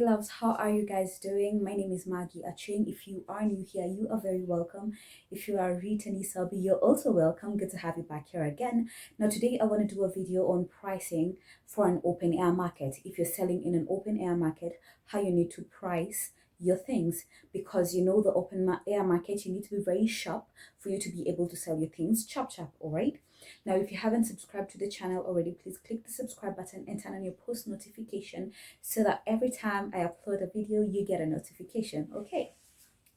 loves, how are you guys doing? My name is Maggie Aching. If you are new here, you are very welcome. If you are a returning subby, you're also welcome. Good to have you back here again. Now today I want to do a video on pricing for an open air market. If you're selling in an open air market, how you need to price your things, because you know the air market, you need to be very sharp for you to be able to sell your things chop chop. All right. Now if you haven't subscribed to the channel already, please click the subscribe button and turn on your post notification so that every time I upload a video you get a notification. Okay.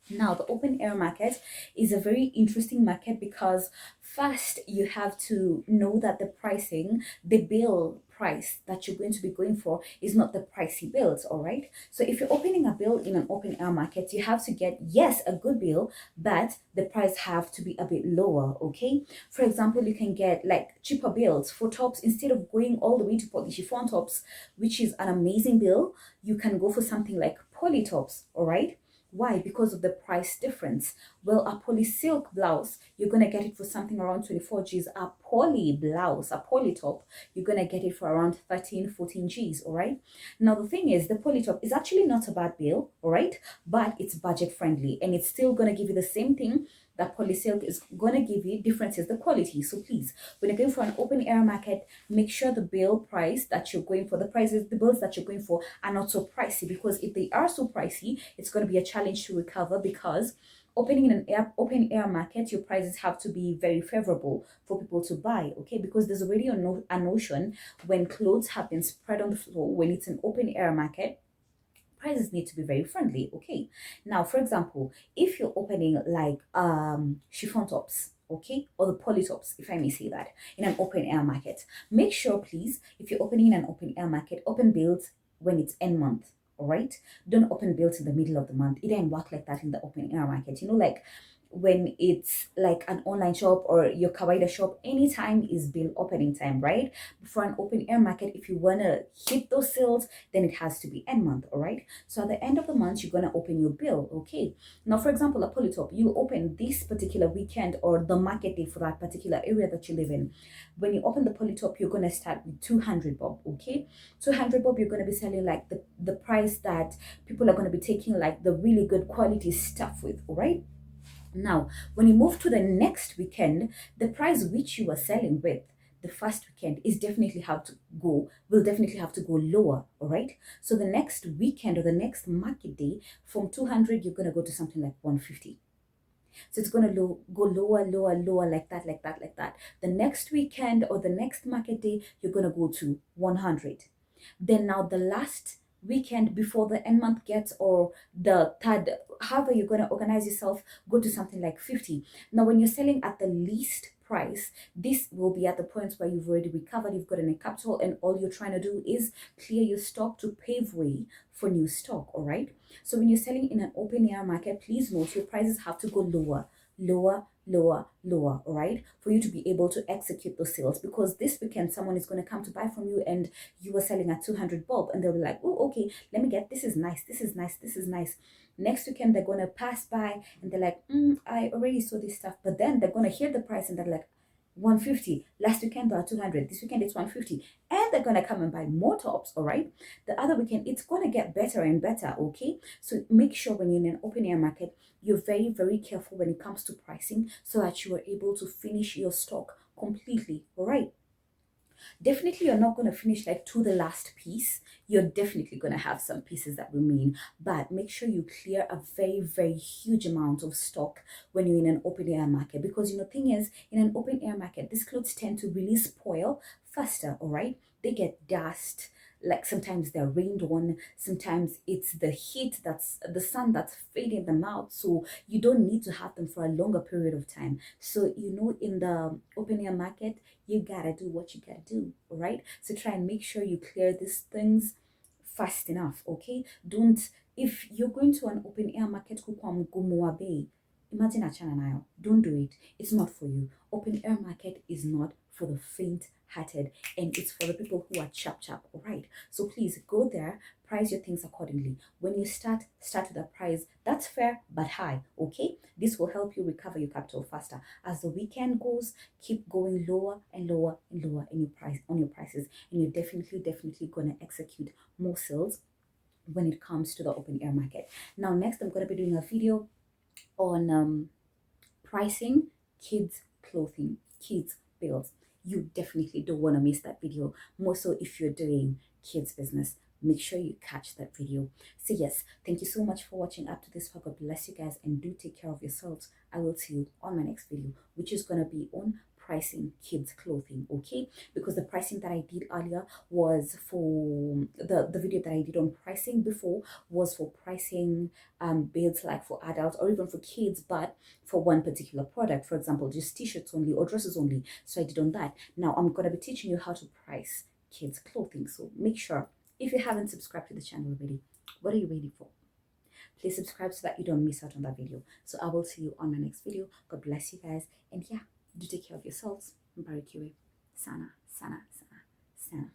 Now, the open air market is a very interesting market because first you have to know that the bill price that you're going to be going for is not the pricey bills, all right? So if you're opening a bill in an open air market, you have to get, yes, a good bill, but the price have to be a bit lower, okay? For example, you can get like cheaper bills for tops instead of going all the way to poly chiffon tops, which is an amazing bill. You can go for something like poly tops, all right? Why? Because of the price difference. Well, a poly silk blouse, you're going to get it for something around 24 Gs. A poly blouse, a poly top, you're going to get it for around 13, 14 Gs, all right? Now, the thing is, the poly top is actually not a bad bill, all right? But it's budget friendly and it's still going to give you the same thing that poly silk is going to give you. Difference is the quality. So please, when you're going for an open air market, make sure the bill price that you're going for, the bills that you're going for are not so pricey, because if they are so pricey, it's going to be a challenge to recover, because opening in an open air market, your prices have to be very favorable for people to buy, okay? Because there's already a notion when clothes have been spread on the floor, when it's an open air market, prices need to be very friendly, okay? Now, for example, if you're opening like chiffon tops, okay, or the poly tops, if I may say that, in an open air market, make sure please, if you're opening in an open air market, open builds when it's end month. All right, don't open builds in the middle of the month. It ain't work like that in the open air market, you know, like when it's like an online shop or your kawaida shop, anytime is bill opening time, right? For an open air market, if you want to hit those sales, then it has to be end month. All right, so at the end of the month you're going to open your bill. Okay, now for example, a polytop, you open this particular weekend or the market day for that particular area that you live in. When you open the polytop, you're going to start with 200 bob. Okay, 200 bob, you're going to be selling like the price that people are going to be taking like the really good quality stuff with. All right, now, when you move to the next weekend, the price which you are selling with the first weekend will definitely have to go lower, all right? So the next weekend or the next market day, from 200, you're going to go to something like 150. So it's going to go lower, lower, lower, like that, like that, like that. The next weekend or the next market day, you're going to go to 100. Then now the last weekend before the end month gets, or the third, however you're going to organize yourself, go to something like 50. Now when you're selling at the least price, this will be at the point where you've already recovered, you've gotten a capital, and all you're trying to do is clear your stock to pave way for new stock. All right, so when you're selling in an open air market, please note your prices have to go lower, lower, lower, lower, all right, for you to be able to execute those sales. Because this weekend someone is going to come to buy from you and you were selling at 200 bob, and they'll be like, oh, okay, let me get, this is nice, this is nice, this is nice. Next weekend they're going to pass by and they're like, I already saw this stuff, but then they're going to hear the price and they're like, 150. Last weekend they are 200. This weekend it's 150. And they're gonna come and buy more tops, all right? The other weekend it's gonna get better and better, okay? So make sure when you're in an open air market, you're very, very careful when it comes to pricing so that you are able to finish your stock completely, all right? Definitely, you're not going to finish like to the last piece. You're definitely going to have some pieces that remain, but make sure you clear a very, very huge amount of stock when you're in an open air market. Because you know, thing is, in an open air market, these clothes tend to really spoil faster, all right? They get dust, like sometimes they're rained on, sometimes it's the heat, that's the sun that's fading them out, so you don't need to have them for a longer period of time. So you know, in the open air market, you gotta do what you gotta do, all right? So try and make sure you clear these things fast enough, okay? Don't, if you're going to an open air market, imagine a channel now, don't do it. It's not for you. Open air market is not for the faint hearted, and it's for the people who are chap, all right? So please go there, price your things accordingly. When you start with a price that's fair but high, okay? This will help you recover your capital faster. As the weekend goes, keep going lower and lower and lower in your prices, and you're definitely gonna execute more sales when it comes to the open air market. Now next I'm going to be doing a video on pricing kids clothing, kids bills. You definitely don't want to miss that video, more so if you're doing kids business. Make sure you catch that video. So yes, thank you so much for watching up to this far. God bless you guys, and do take care of yourselves. I will see you on my next video, which is going to be on pricing kids clothing. Okay, because the pricing that I did earlier was for the video that I did on pricing before was for pricing builds like for adults or even for kids, but for one particular product, for example, just t-shirts only or dresses only. So I did on that. Now I'm going to be teaching you how to price kids clothing. So make sure, if you haven't subscribed to the channel already, what are you waiting for? Please subscribe so that you don't miss out on that video. So I will see you on my next video. God bless you guys, and yeah, do take care of yourselves. Mbarikiwe sana sana sana sana.